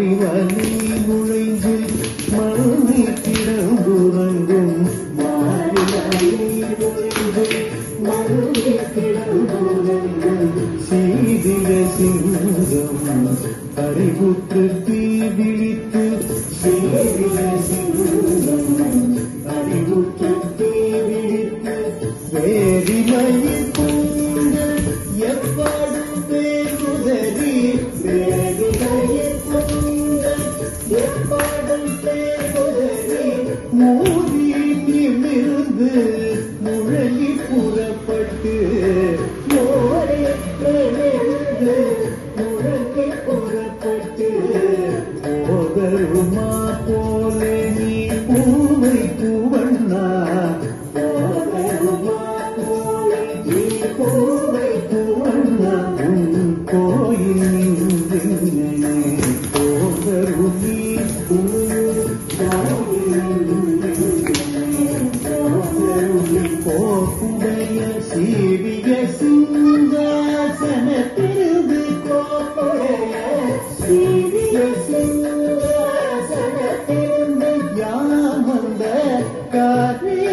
மாறிவலி நுழைந்து மறுமை கிடந்துறங்கும் மாறிவலி நுழைந்து மறுமை கிடந்துறங்கும் சீதிய சிங்கம் அறிவுற்று தீ விழித்து சீதிய சிங்கம் அறிவுற்று தீ விழித்து வேதிமையில் பூண்ட எப்பாடும் பேருதறி வேதிமையில் பூண்ட எப்பாடும் பேருதறி மூடி நிமிர்ந்து முழங்கி புறப்பட்டு ஓரேற்று முழங்கி புறப்பட்டு போதருமா போலே நீ பூவை பூவண்ணா பூவை பூவண்ணா உன் கோயில் போதருமி போக்குடைய சீவிய சிங்காசனத்திலிருந்து கோப்புடைய சீவிய சிங்காசனத்திலிருந்து யாம் வந்த காரியமாராய்ந்து